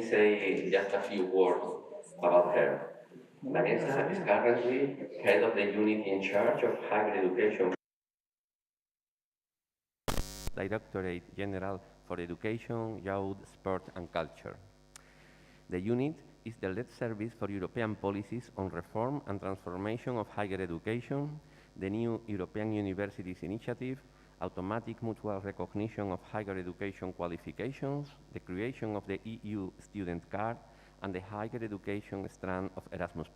say just a few words about her. Vanessa is currently head of the unit in charge of higher education. Directorate General for Education, Youth, Sport and Culture. The unit is the lead service for European policies on reform and transformation of higher education, the new European Universities Initiative, automatic mutual recognition of higher education qualifications, the creation of the EU student card, and the higher education strand of Erasmus+.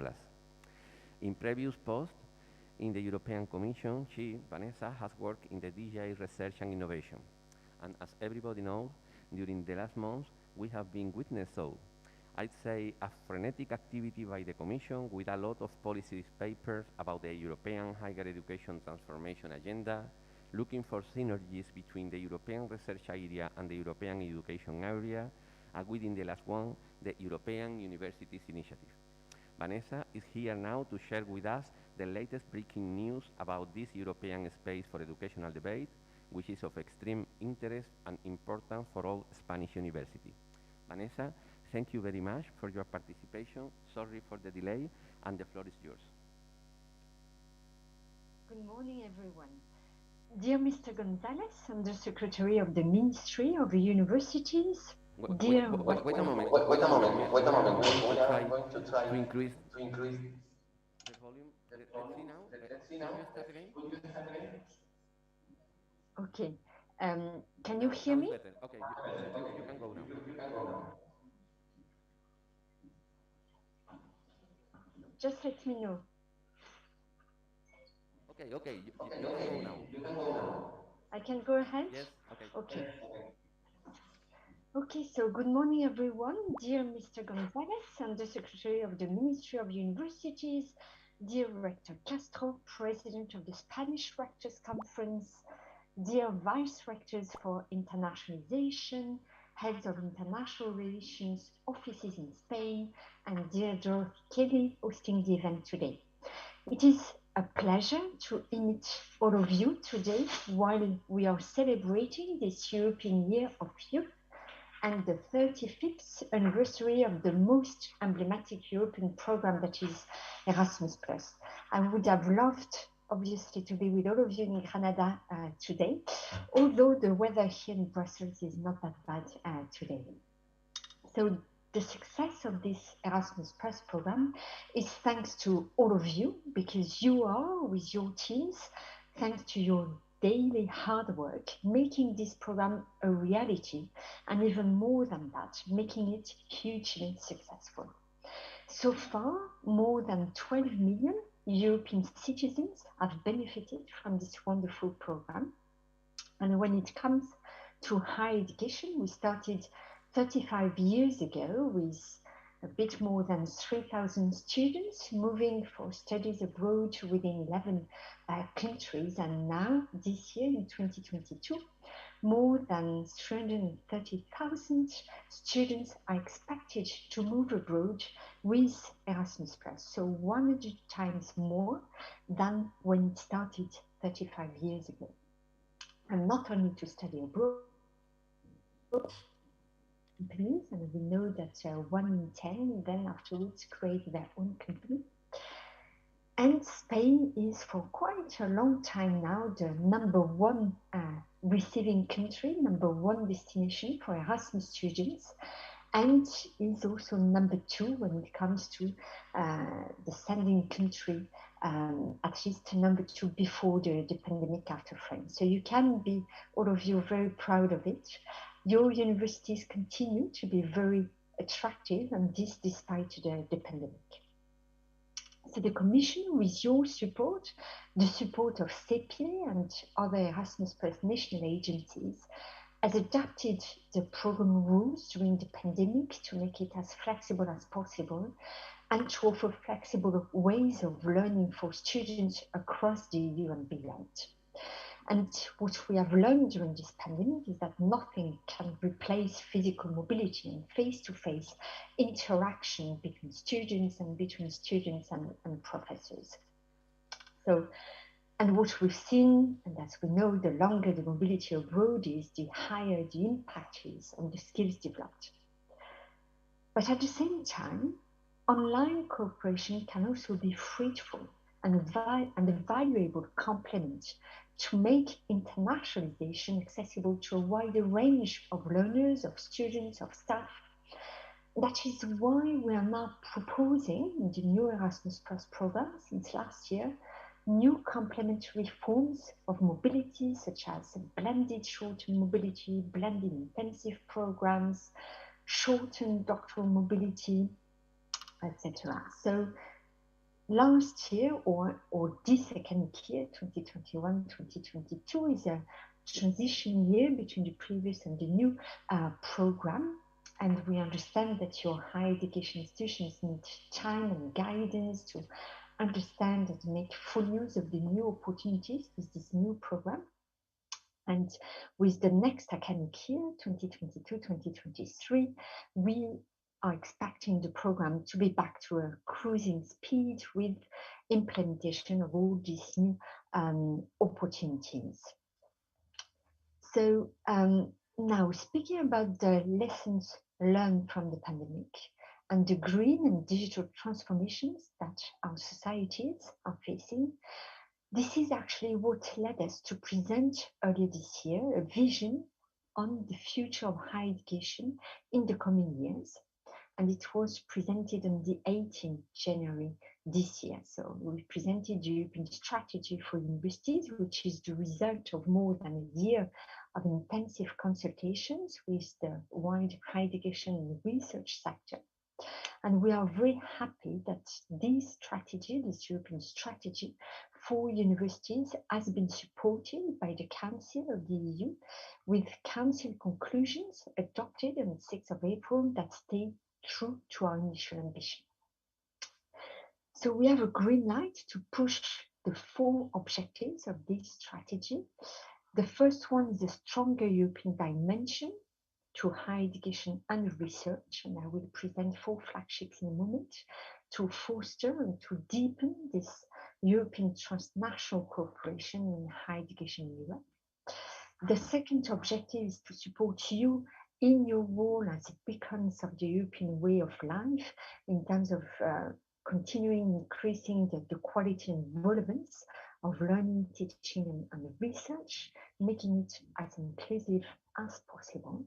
In previous posts in the European Commission, Vanessa, has worked in the DGI Research and Innovation. And as everybody knows, during the last months, we have been witness of, I'd say, a frenetic activity by the Commission with a lot of policy papers about the European higher education transformation agenda, looking for synergies between the European research area and the European education area, and within the last one, the European Universities Initiative. Vanessa is here now to share with us the latest breaking news about this European space for educational debate, which is of extreme interest and important for all Spanish universities. Vanessa, thank you very much for your participation. Sorry for the delay, and the floor is yours. Good morning, everyone. Dear Mr. Gonzalez, Undersecretary of the Ministry of Universities, Wait a moment. Wait a moment. We are going to try to increase the volume. Let's see now. Can you start again? Okay. Can you hear me? Better. Okay, you can go now. Just let me know. Okay, you can go now. I can go ahead? Yes, Okay. Okay, so good morning, everyone. Dear Mr. Gonzalez, Undersecretary of the Ministry of Universities, dear Rector Castro, President of the Spanish Rectors Conference, dear Vice Rectors for Internationalization, Heads of International Relations, offices in Spain, and dear Dorothy Kelly, hosting the event today. It is a pleasure to meet all of you today while we are celebrating this European Year of Youth and the 35th anniversary of the most emblematic European program, that is Erasmus+. I would have loved, obviously, to be with all of you in Granada today, although the weather here in Brussels is not that bad today. So the success of this Erasmus+ program is thanks to all of you, because you are, with your teams, thanks to your daily hard work, making this program a reality, and even more than that, making it hugely successful. So far, more than 12 million European citizens have benefited from this wonderful program. And when it comes to higher education, we started 35 years ago with a bit more than 3,000 students moving for studies abroad within 11 countries. And now, this year in 2022, more than 330,000 students are expected to move abroad with Erasmus+. So 100 times more than when it started 35 years ago. And not only to study abroad, companies, and we know that 1 in 10 then afterwards create their own company. And Spain is for quite a long time now the number one receiving country, number one destination for Erasmus students, and is also number 2 when it comes to the sending country, at least number 2 before the pandemic, after France. So you can be, all of you, very proud of it. Your universities continue to be very attractive, and this despite the pandemic. So the Commission, with your support, the support of CEPIE and other Erasmus+ national agencies, has adapted the program rules during the pandemic to make it as flexible as possible and to offer flexible ways of learning for students across the EU and beyond. And what we have learned during this pandemic is that nothing can replace physical mobility and face-to-face interaction between students and and professors. So, and what we've seen, and as we know, the longer the mobility abroad is, the higher the impact is on the skills developed. But at the same time, online cooperation can also be fruitful and a valuable complement to make internationalization accessible to a wider range of learners, of students, of staff. That is why we are now proposing in the new Erasmus Plus program since last year new complementary forms of mobility, such as blended short-term mobility, blended intensive programs, short-term doctoral mobility, etc. So last year or this academic year, 2021-2022, is a transition year between the previous and the new program. And we understand that your higher education institutions need time and guidance to understand and make full use of the new opportunities with this new program. And with the next academic year, 2022-2023, we are expecting the program to be back to a cruising speed with implementation of all these new opportunities. So now speaking about the lessons learned from the pandemic and the green and digital transformations that our societies are facing, this is actually what led us to present earlier this year a vision on the future of higher education in the coming years. And it was presented on the 18th January this year. So we presented the European Strategy for Universities, which is the result of more than a year of intensive consultations with the wide higher education and research sector. And we are very happy that this strategy, this European strategy for universities, has been supported by the Council of the EU, with Council conclusions adopted on the 6th of April that stay true to our initial ambition. So we have a green light to push the 4 objectives of this strategy. The first one is a stronger European dimension to higher education and research, and I will present 4 flagships in a moment, to foster and to deepen this European transnational cooperation in higher education in Europe. The second objective is to support you in your role as beacons of the European way of life in terms of continuing increasing the quality and relevance of learning, teaching, and research, making it as inclusive as possible,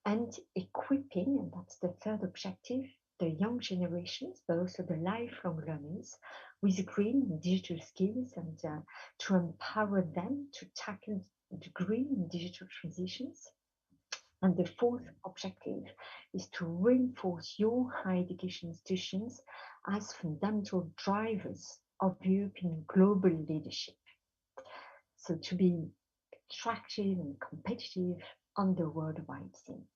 and equipping, and that's the third objective, the young generations, but also the lifelong learners with green and digital skills, and to empower them to tackle the green and digital transitions. And the fourth objective is to reinforce your higher education institutions as fundamental drivers of European global leadership. So to be attractive and competitive on the worldwide scene.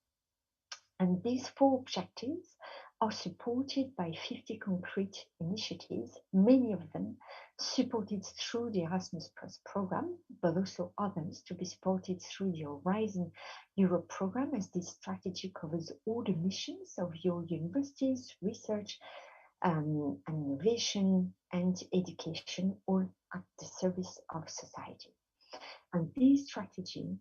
And these 4 objectives are supported by 50 concrete initiatives, many of them supported through the Erasmus Plus program, but also others to be supported through the Horizon Europe program, as this strategy covers all the missions of your universities, research, and innovation and education, all at the service of society. And this strategy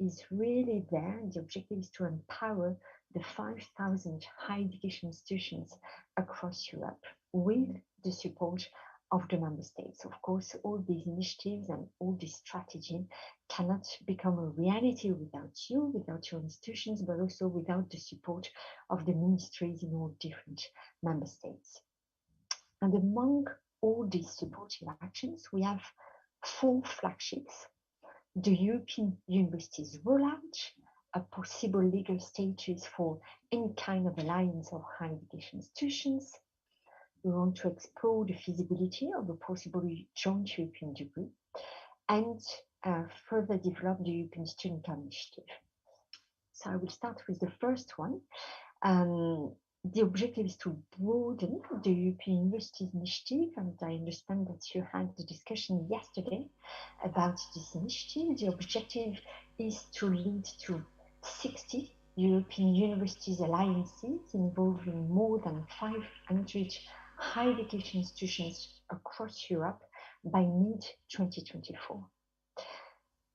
is really there. The objective is to empower the 5,000 higher education institutions across Europe with the support of the member states. Of course, all these initiatives and all this strategy cannot become a reality without you, without your institutions, but also without the support of the ministries in all different member states. And among all these supportive actions, we have 4 flagships: the European Universities Rollout, a possible legal status for any kind of alliance of higher education institutions. We want to explore the feasibility of a possible joint European degree, and further develop the European Student Initiative. So I will start with the first one. The objective is to broaden the European Universities Initiative, and I understand that you had the discussion yesterday about this initiative. The objective is to lead to 60 European Universities Alliances involving more than 500 higher education institutions across Europe by mid-2024.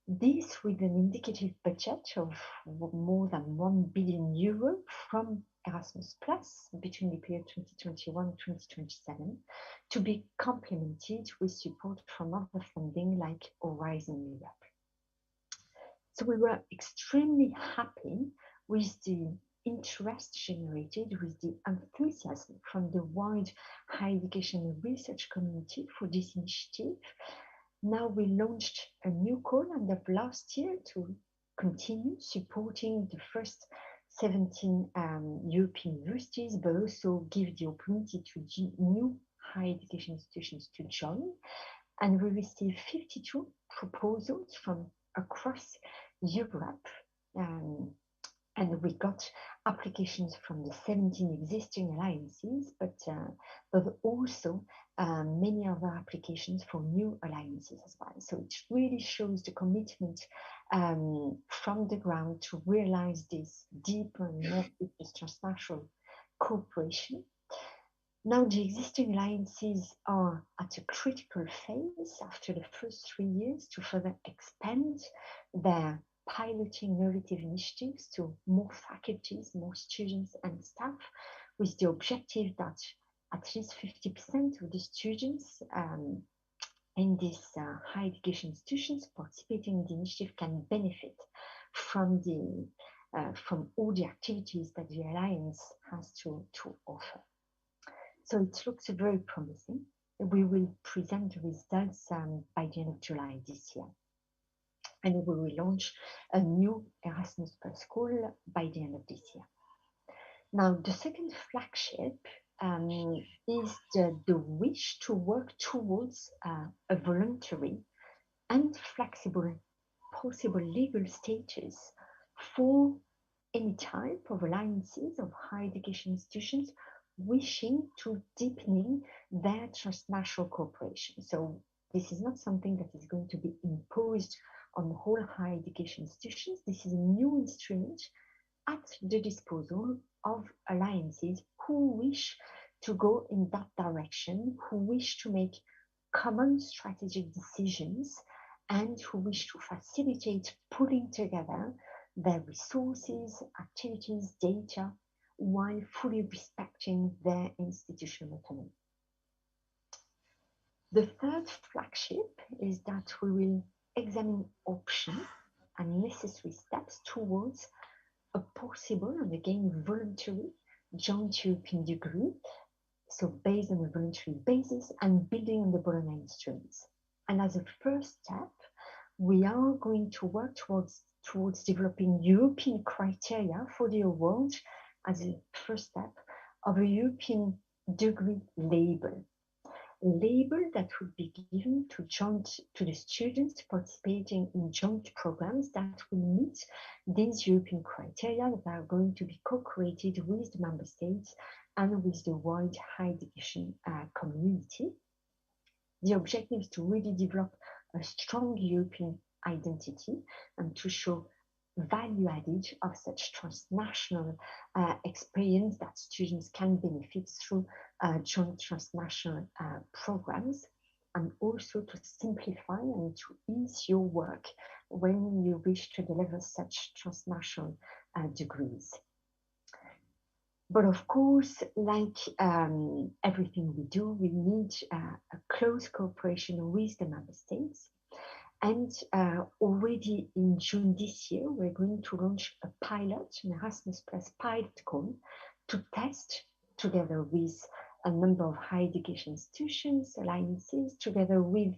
This with an indicative budget of more than €1 billion from Erasmus Plus between the period 2021-2027 to be complemented with support from other funding like Horizon Europe. So we were extremely happy with the interest generated, with the enthusiasm from the wide higher education research community for this initiative. Now we launched a new call end of last year to continue supporting the first 17 European universities, but also give the opportunity to new higher education institutions to join. And we received 52 proposals from across Europe. And we got applications from the 17 existing alliances, but also many other applications for new alliances as well. So it really shows the commitment from the ground to realize this deeper and more transnational cooperation. Now the existing alliances are at a critical phase after the first 3 years to further expand their piloting innovative initiatives to more faculties, more students and staff, with the objective that at least 50% of the students in these higher education institutions participating in the initiative can benefit from all the activities that the Alliance has to offer. So it looks very promising. We will present the results by the end of July this year. And we will launch a new Erasmus Plus school by the end of this year. Now, the second flagship is the wish to work towards a voluntary and flexible possible legal status for any type of alliances of higher education institutions wishing to deepening their transnational cooperation. So this is not something that is going to be imposed on the whole higher education institutions. This is a new instrument at the disposal of alliances who wish to go in that direction, who wish to make common strategic decisions, and who wish to facilitate pulling together their resources, activities, data, while fully respecting their institutional autonomy. The third flagship is that we will examine options and necessary steps towards a possible and again voluntary joint European degree, so based on a voluntary basis and building on the Bologna instruments. And as a first step, we are going to work towards developing European criteria for the award as a first step of a European degree label. A label that would be given to the students participating in joint programs that will meet these European criteria that are going to be co-created with the member states and with the wide higher education community. The objective is to really develop a strong European identity and to show value added of such transnational experience that students can benefit through joint transnational programs, and also to simplify and to ease your work when you wish to deliver such transnational degrees. But of course, like everything we do, we need a close cooperation with the member states. And already in June this year, we're going to launch a pilot, an Erasmus Plus pilot call, to test together with a number of higher education institutions, alliances, together with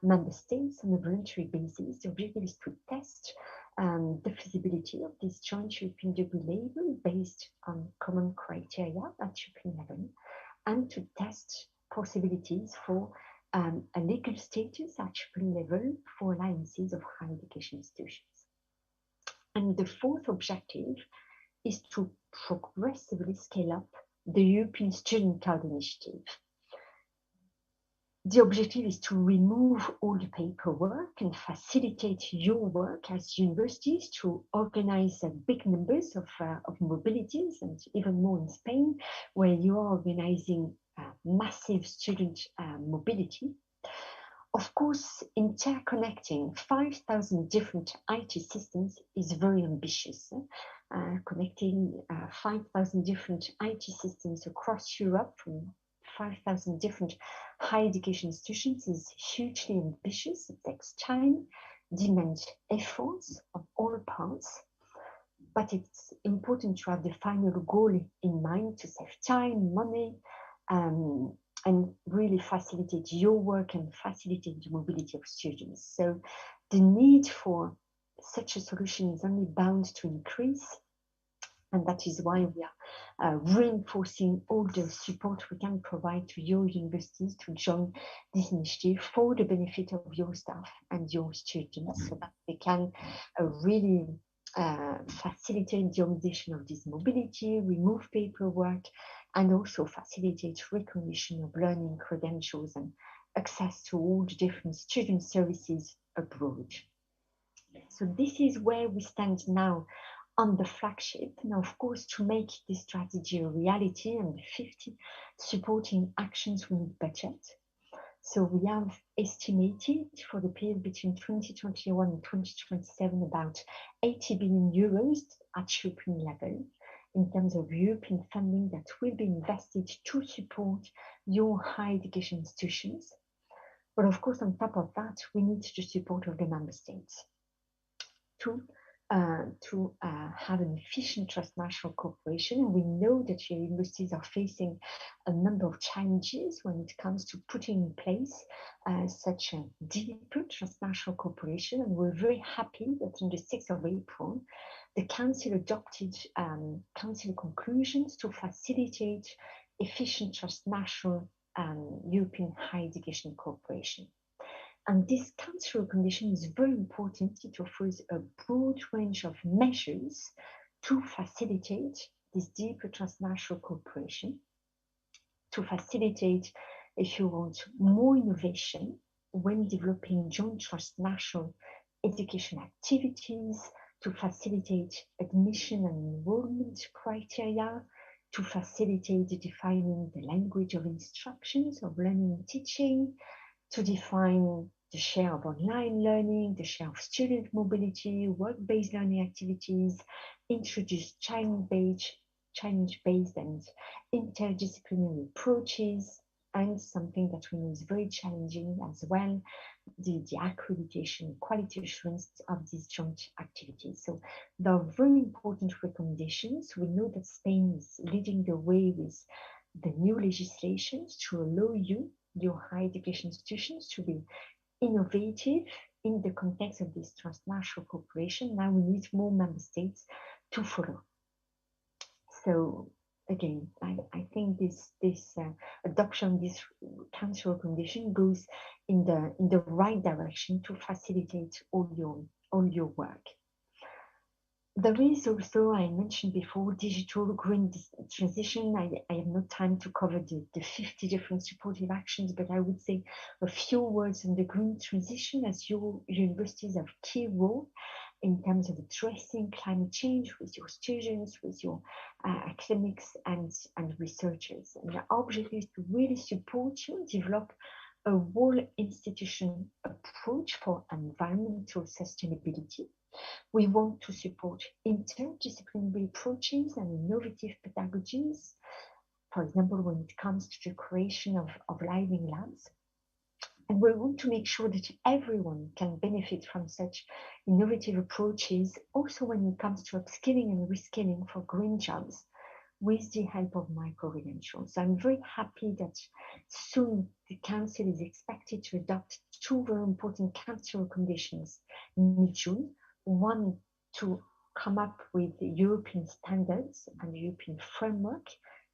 member states on a voluntary basis. The objective is to test the feasibility of this joint European degree label based on common criteria at European level, and to test possibilities for a legal status at European level for alliances of higher education institutions. And the fourth objective is to progressively scale up the European Student Card Initiative. The objective is to remove all the paperwork and facilitate your work as universities to organize big numbers of mobilities, and even more in Spain, where you are organizing massive student mobility. Of course, interconnecting 5,000 different IT systems is very ambitious. Connecting 5,000 different IT systems across Europe from 5,000 different higher education institutions is hugely ambitious. It takes time, demands efforts on all parts, but it's important to have the final goal in mind to save time, money, and really facilitate your work and facilitate the mobility of students. So the need for such a solution is only bound to increase. And that is why we are reinforcing all the support we can provide to your universities to join this initiative for the benefit of your staff and your students, so that they can really facilitate the organization of this mobility, remove paperwork, and also facilitate recognition of learning credentials and access to all the different student services abroad. So this is where we stand now on the flagship. Now, of course, to make this strategy a reality and the 50 supporting actions, we need budget. So we have estimated for the period between 2021 and 2027 about 80 billion euros at European level in terms of European funding that will be invested to support your higher education institutions. But of course, on top of that, we need the support of the member states to have an efficient transnational cooperation. We know that your universities are facing a number of challenges when it comes to putting in place such a deeper transnational cooperation. And we're very happy that on the 6th of April, the Council adopted Council conclusions to facilitate efficient transnational European higher education cooperation. And this council recommendation is very important. It offers a broad range of measures to facilitate this deeper transnational cooperation, to facilitate, if you want, more innovation when developing joint transnational education activities, to facilitate admission and enrollment criteria, to facilitate defining the language of instructions, of learning and teaching, to define the share of online learning, the share of student mobility, work-based learning activities, introduce challenge-based and interdisciplinary approaches, and something that we know is very challenging as well, the accreditation, quality assurance of these joint activities. So there are very important recommendations. We know that Spain is leading the way with the new legislations to allow your higher education institutions to be innovative in the context of this transnational cooperation. Now we need more member states to follow. So again, I think this adoption of this council recommendation goes in the right direction to facilitate all your work. There is also, I mentioned before, digital green transition. I have no time to cover the 50 different supportive actions, but I would say a few words on the green transition, as your universities have a key role in terms of addressing climate change with your students, with your academics and researchers. And the objective is to really support you, develop a whole institution approach for environmental sustainability. We want to support interdisciplinary approaches and innovative pedagogies, for example, when it comes to the creation of living labs. And we want to make sure that everyone can benefit from such innovative approaches, also when it comes to upskilling and reskilling for green jobs with the help of micro-credentials. So I'm very happy that soon the Council is expected to adopt two very important Council recommendations in mid-June. One, to come up with the European standards and the European framework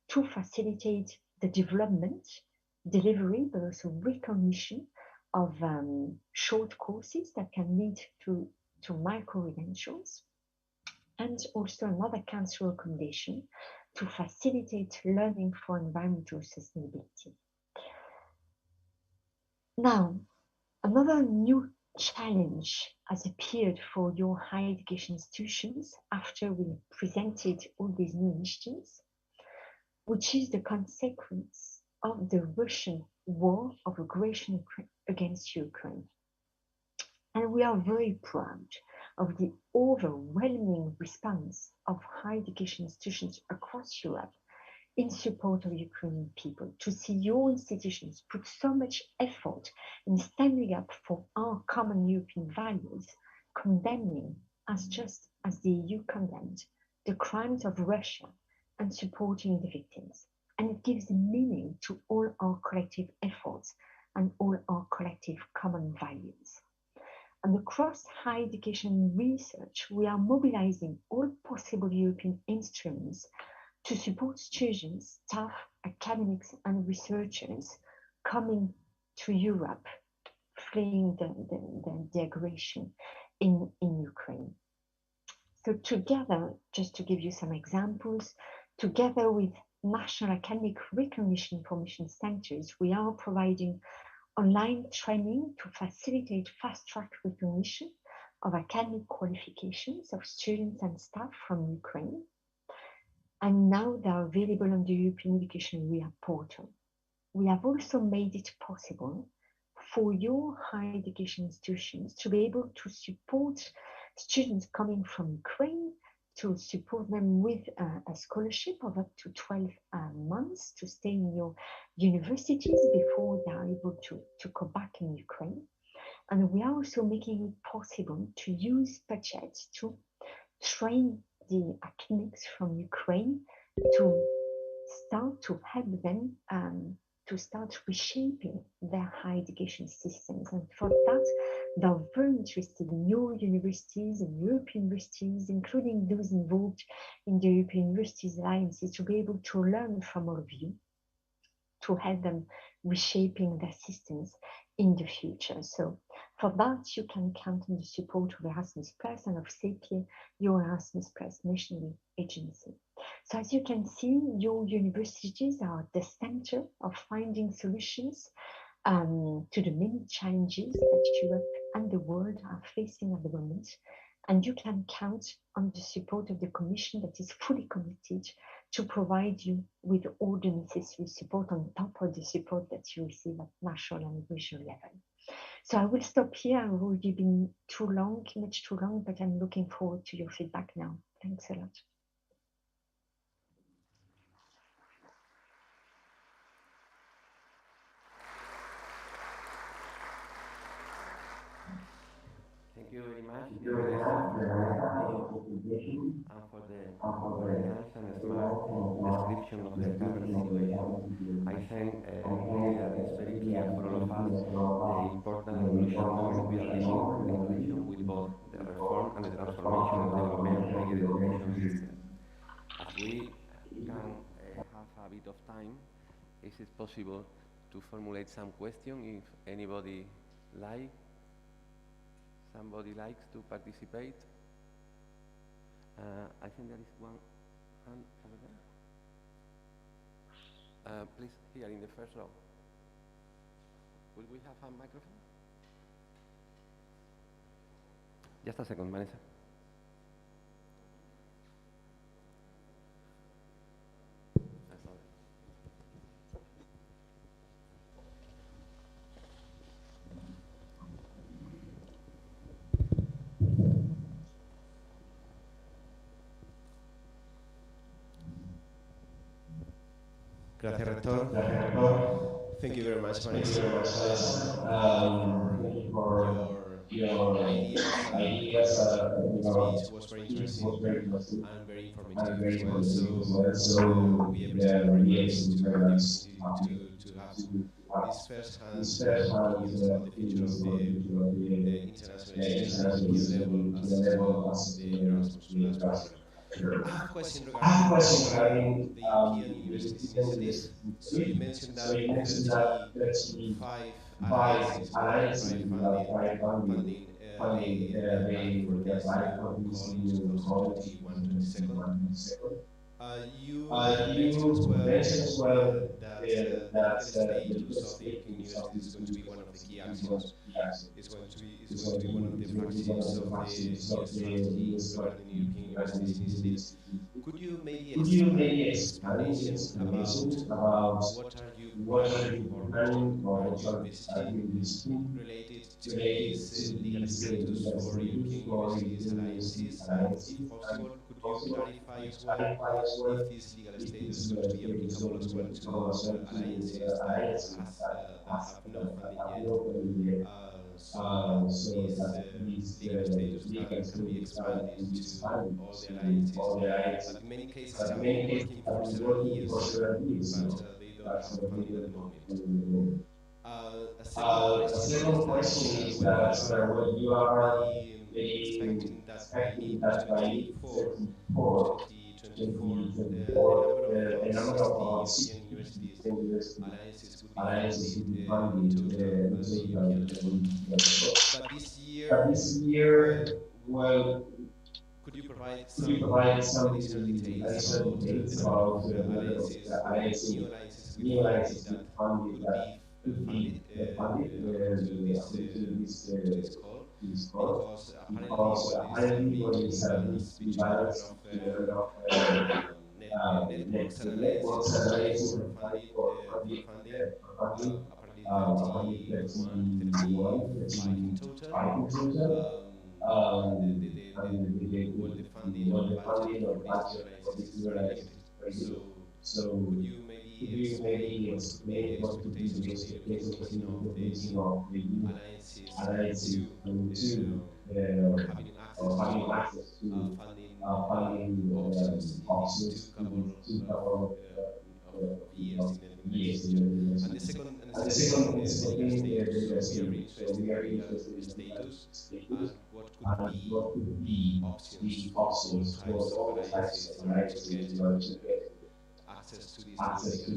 to facilitate the development, delivery, but also recognition of short courses that can lead to micro-credentials. And also another Council recommendation to facilitate learning for environmental sustainability. Now, another new challenge has appeared for your higher education institutions after we presented all these new initiatives, which is the consequence of the Russian war of aggression against Ukraine. And we are very proud of the overwhelming response of higher education institutions across Europe in support of Ukrainian people, to see your institutions put so much effort in standing up for our common European values, condemning, as just as the EU condemned, the crimes of Russia and supporting the victims. And it gives meaning to all our collective efforts and all our collective common values. And across higher education research, we are mobilizing all possible European instruments to support students, staff, academics, and researchers coming to Europe, fleeing the aggression in Ukraine. So together, just to give you some examples, together with National Academic Recognition Information Centers, we are providing online training to facilitate fast-track recognition of academic qualifications of students and staff from Ukraine. And now they are available on the European Education Area portal. We have also made it possible for your higher education institutions to be able to support students coming from Ukraine, to support them with a scholarship of up to 12 months to stay in your universities before they are able to go back in Ukraine. And we are also making it possible to use budgets to train the academics from Ukraine to start to help them to start reshaping their higher education systems. And for that, they're very interested in your universities and European universities, including those involved in the European Universities Alliances, to be able to learn from all of you, to help them reshaping their systems in the future. So for that, you can count on the support of Erasmus Plus and of CEPIE, your Erasmus Plus national agency. So as you can see, your universities are at the center of finding solutions to the many challenges that Europe and the world are facing at the moment. And you can count on the support of the Commission that is fully committed to provide you with all the necessary support on top of the support that you receive at national and regional level. So I will stop here. I've already been much too long, but I'm looking forward to your feedback now. Thanks a lot. Thank you very much, Vanessa, for your presentation and for the very nice and smart description of the current situation. I think really that it's very clear for all of us the important and crucial moment we are living in relation with both the reform and the transformation of the European higher education system. As we can have a bit of time, is it possible to formulate some question if anybody likes? Somebody likes to participate? I think there is one hand over there. Please, here in the first row. Will we have a microphone? Just a second, Vanessa. Gracias, Rector. Thank you very much, Vanessa. Thank you for your ideas. The speech was very interesting and very informative as well. So we appreciate very much to have the opportunity to have these first-hand opinions about the future of the international exchange at European level, as well the Erasmus Plus program. I have a question regarding the European Universities Initiative. So you mentioned that 35 alliances or private funding they applied for this new call in 2021-22. You mentioned as well that the legal status of the European universities is going to be one of the key axioms. It's going to be one of the flagships of the new strategy regarding the European Universities Initiative. Could you maybe expand your explanation about what are you planning or what are you envisaging related to this legal status for European universities alliances, and if possible, could you clarify as well if this legal status is going to be applicable as well to alliances that have no funding yet, so that this legal status can be expanded to all the alliances that in many cases have been working for several years, but they don't have funding at the moment. A second question is that whether you are already expecting that by in 2024, a number of about 60 European universities alliances would be funded in total at the European level. But this year, well, could you provide some additional details about the number of alliances or new alliances with funding that could be funded according to this call? Because apparently what is being speech to a number of networks and alliances applying for funding, apparently 35 in total. And the funding or the budget for these new alliances is very limited. So could you maybe explain what could be the expectations of the European Commission of the new alliances coming to or having access to funding options in these two couple of years in the next future? And the second one is the legal status. So we are really interested in the legal status and what could be the options for all types of alliances in order to get access to this new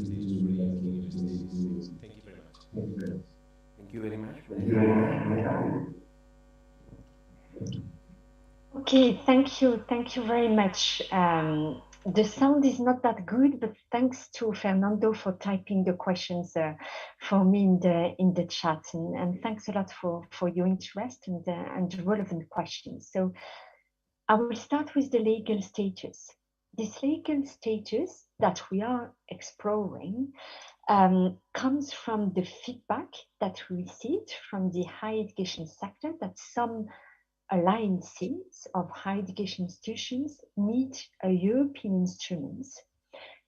legal status for European universities. Thank you very much. Thank you very much. Okay, thank you very much. The sound is not that good, but thanks to Fernando for typing the questions for me in the chat, and thanks a lot for your interest and relevant questions. So I will start with the legal status. This legal status that we are exploring comes from the feedback that we received from the higher education sector that some alliances of higher education institutions need a European instrument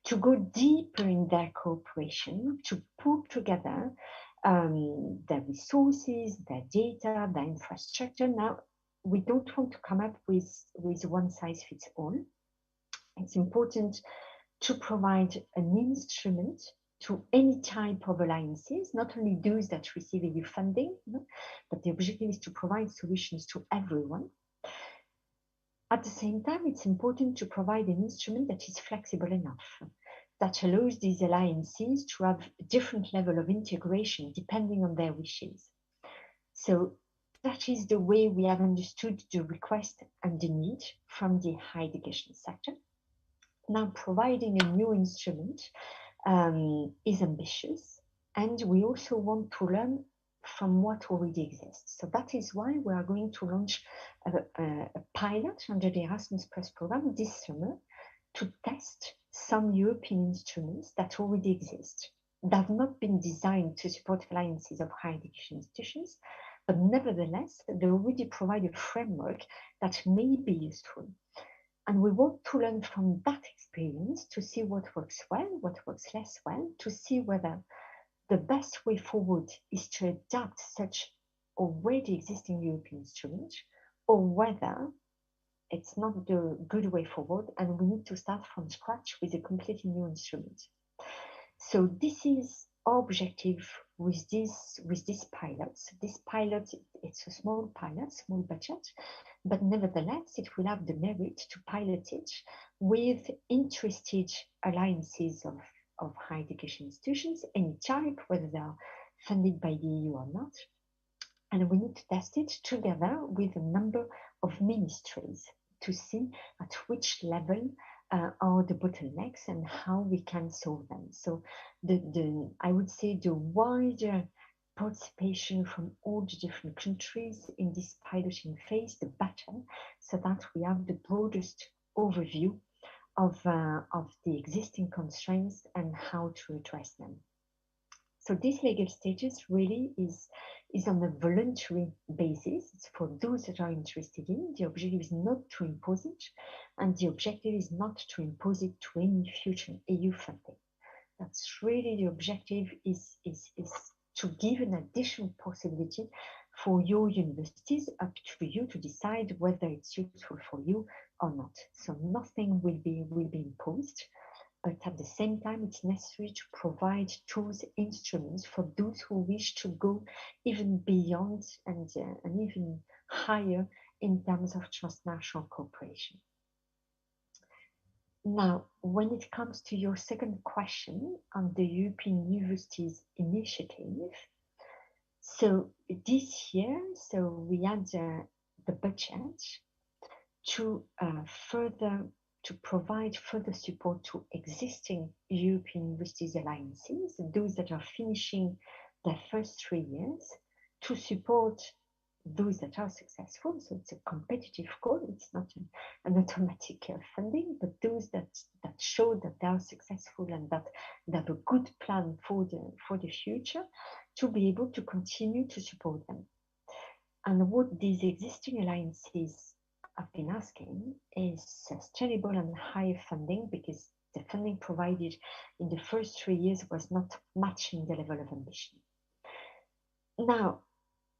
to go deeper in their cooperation, to put together their resources, their data, their infrastructure. Now, we don't want to come up with one size fits all. It's important to provide an instrument to any type of alliances, not only those that receive EU funding, but the objective is to provide solutions to everyone. At the same time, it's important to provide an instrument that is flexible enough, that allows these alliances to have a different level of integration depending on their wishes. So that is the way we have understood the request and the need from the higher education sector. Now, providing a new instrument is ambitious, and we also want to learn from what already exists. So that is why we are going to launch a pilot under the Erasmus Plus program this summer to test some European instruments that already exist, that have not been designed to support alliances of higher education institutions, but nevertheless, they already provide a framework that may be useful. And we want to learn from that experience to see what works well, what works less well, to see whether the best way forward is to adapt such already existing European instruments, or whether it's not the good way forward and we need to start from scratch with a completely new instrument. So this is our objective with this pilot. This pilot, it's a small pilot, small budget, but nevertheless, it will have the merit to pilot it with interested alliances of higher education institutions, any type, whether they are funded by the EU or not. And we need to test it together with a number of ministries to see at which level are the bottlenecks and how we can solve them. So I would say the wider participation from all the different countries in this piloting phase, the better, so that we have the broadest overview of the existing constraints and how to address them. So this legal status really is on a voluntary basis. It's for those that are interested in. The objective is not to impose it, and the objective is not to impose it to any future EU funding. That's really the objective, is to give an additional possibility for your universities, up to you to decide whether it's useful for you or not. So nothing will be imposed. But at the same time, it's necessary to provide tools, instruments for those who wish to go even beyond and even higher in terms of transnational cooperation. Now, when it comes to your second question on the European Universities Initiative, so this year, so we had the budget to provide further support to existing European Universities Alliances, those that are finishing their first 3 years, to support those that are successful. So it's a competitive call, it's not an automatic funding, but those that show that they are successful and that they have a good plan for the future, to be able to continue to support them. And what these existing alliances have been asking is sustainable and higher funding, because the funding provided in the first 3 years was not matching the level of ambition. Now,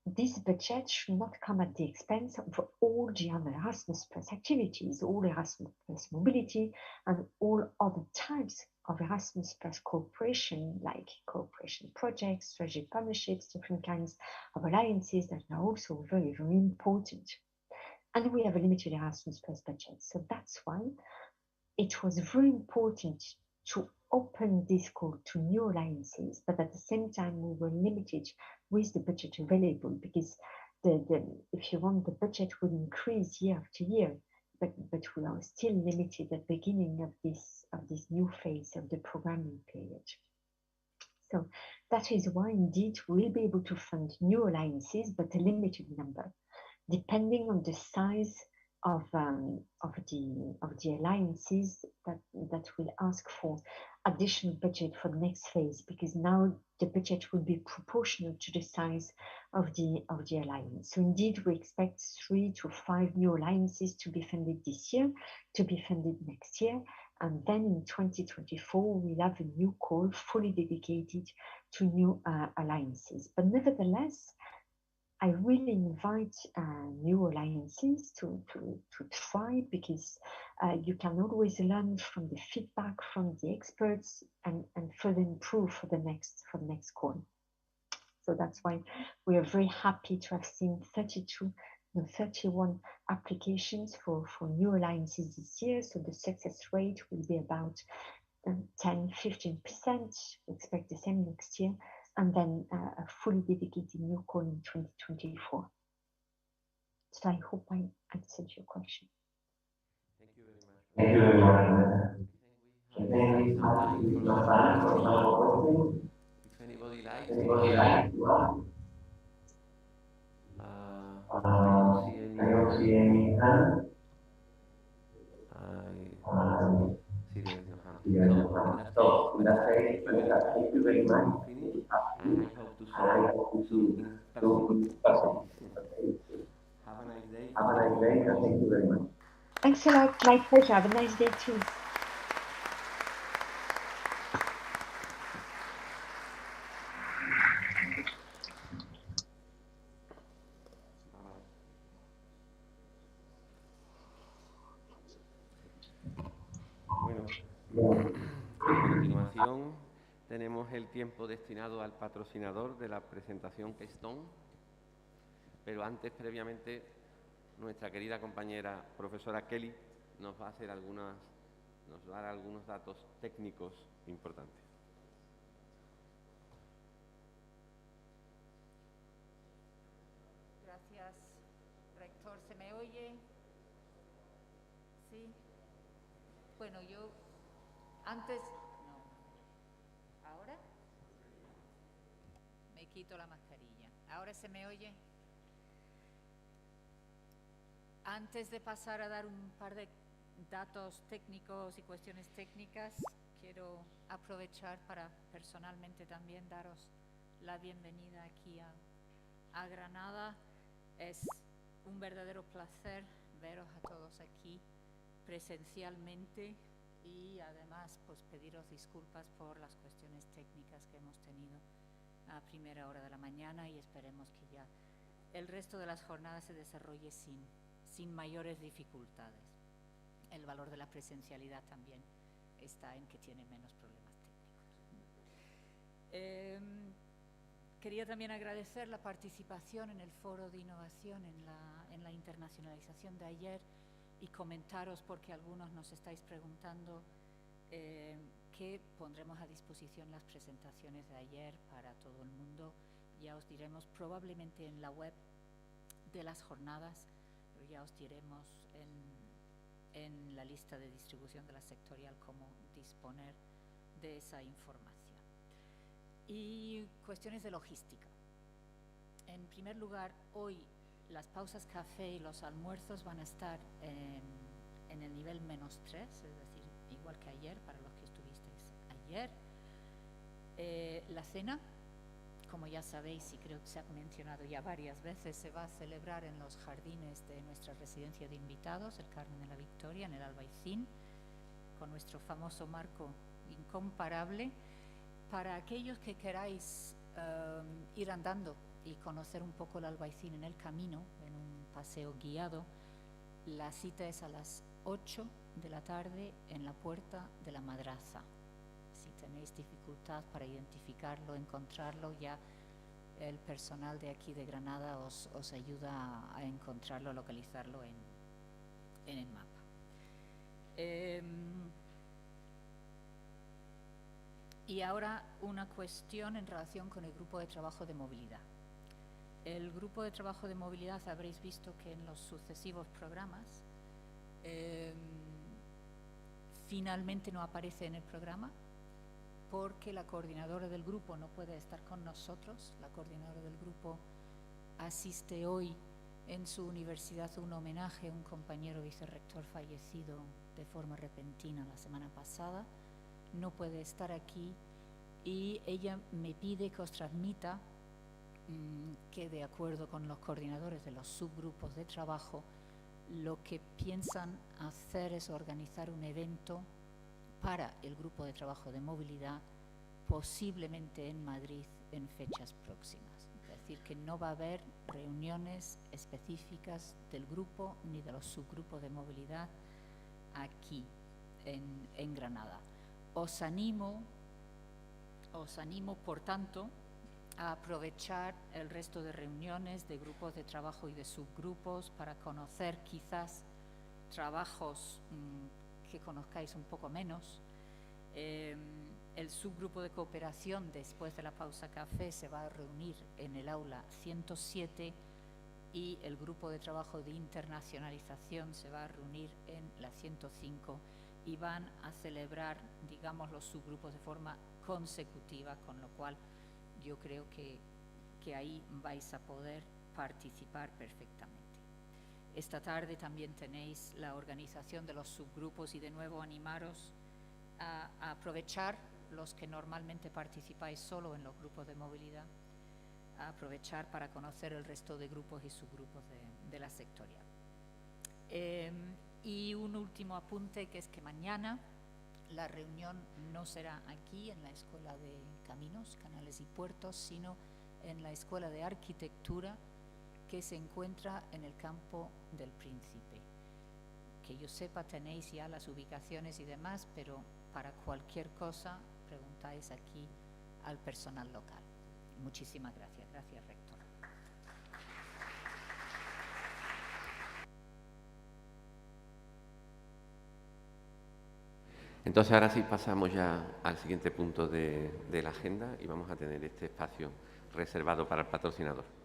this budget should not come at the expense of all the other Erasmus Plus activities, all Erasmus Plus mobility, and all other types of Erasmus Plus cooperation, like cooperation projects, strategic partnerships, different kinds of alliances that are also very, very important. And we have a limited Erasmus Plus budget. So that's why it was very important to open this call to new alliances, but at the same time, we were limited with the budget available, because if you want, the budget will increase year after year, but we are still limited at the beginning of this new phase of the programming period. So that is why indeed we'll be able to fund new alliances, but a limited number, depending on the size of the alliances that will ask for additional budget for the next phase, because now the budget will be proportional to the size of the alliance. So indeed, we expect 3 to 5 new alliances to be funded this year, to be funded next year, and then in 2024 we'll have a new call fully dedicated to new alliances. But nevertheless, I really invite new alliances to try, because you can always learn from the feedback from the experts and further improve for the next call. So that's why we are very happy to have seen 31 applications for new alliances this year. So the success rate will be about 10-15%. We expect the same next year. And then a fully dedicated new call in 2024. So I hope I answered your question. Thank you very much. I think we have some time for some questions. If anybody likes to ask. I don't see any hand. I see there's no hand. So in that case, thank you very much. And I hope to see you soon in person. Have a nice day. Have a nice day, and thank you very much. Thanks a lot. My pleasure. Have a nice day too. Bueno, a continuación tenemos el tiempo destinado al patrocinador de la presentación Keystone, pero antes, previamente, nuestra querida compañera profesora Kelly nos va a dar algunos datos técnicos importantes. Gracias, rector. ¿Se me oye? Sí. Bueno, yo antes... No. ¿Ahora? Me quito la mascarilla. ¿Ahora se me oye? Antes de pasar a dar un par de datos técnicos y cuestiones técnicas, quiero aprovechar para personalmente también daros la bienvenida aquí a Granada. Es un verdadero placer veros a todos aquí presencialmente y además pues pediros disculpas por las cuestiones técnicas que hemos tenido a primera hora de la mañana, y esperemos que ya el resto de las jornadas se desarrolle sin mayores dificultades. El valor de la presencialidad también está en que tiene menos problemas técnicos. Quería también agradecer la participación en el Foro de Innovación en la internacionalización de ayer y comentaros, porque algunos nos estáis preguntando, que pondremos a disposición las presentaciones de ayer para todo el mundo. Ya os diremos probablemente en la web de las jornadas, pero ya os diremos en la lista de distribución de la sectorial cómo disponer de esa información. Y cuestiones de logística. En primer lugar, hoy las pausas café y los almuerzos van a estar en el nivel -3, es decir, igual que ayer, para los que estuvisteis ayer. La cena, como ya sabéis y creo que se ha mencionado ya varias veces, se va a celebrar en los jardines de nuestra residencia de invitados, el Carmen de la Victoria, en el Albaicín, con nuestro famoso marco incomparable. Para aquellos que queráis ir andando y conocer un poco el Albaicín en el camino, en un paseo guiado, la cita es a las 8 de la tarde en la puerta de la Madraza. Si tenéis dificultad para identificarlo, encontrarlo, ya el personal de aquí de Granada os ayuda a encontrarlo, a localizarlo en el mapa. Y ahora una cuestión en relación con el grupo de trabajo de movilidad. El grupo de trabajo de movilidad, habréis visto que en los sucesivos programas finalmente no aparece en el programa porque la coordinadora del grupo no puede estar con nosotros. La coordinadora del grupo asiste hoy en su universidad a un homenaje a un compañero vicerrector fallecido de forma repentina la semana pasada. No puede estar aquí y ella me pide que os transmita que, de acuerdo con los coordinadores de los subgrupos de trabajo, lo que piensan hacer es organizar un evento para el grupo de trabajo de movilidad, posiblemente en Madrid en fechas próximas. Es decir, que no va a haber reuniones específicas del grupo ni de los subgrupos de movilidad aquí en Granada. Os animo, por tanto, a aprovechar el resto de reuniones de grupos de trabajo y de subgrupos para conocer quizás trabajos que conozcáis un poco menos. El subgrupo de cooperación, después de la pausa café, se va a reunir en el aula 107 y el grupo de trabajo de internacionalización se va a reunir en la 105 y van a celebrar, digamos, los subgrupos de forma consecutiva, con lo cual yo creo que ahí vais a poder participar perfectamente. Esta tarde también tenéis la organización de los subgrupos y, de nuevo, animaros a aprovechar, los que normalmente participáis solo en los grupos de movilidad, a aprovechar para conocer el resto de grupos y subgrupos de la sectorial. Y un último apunte, que es que mañana la reunión no será aquí en la Escuela de Caminos, Canales y Puertos, sino en la Escuela de Arquitectura, que se encuentra en el Campo del Príncipe. Que yo sepa, tenéis ya las ubicaciones y demás, pero para cualquier cosa preguntáis aquí al personal local. Muchísimas gracias. Gracias, rector. Entonces, ahora sí pasamos ya al siguiente punto de la agenda y vamos a tener este espacio reservado para el patrocinador.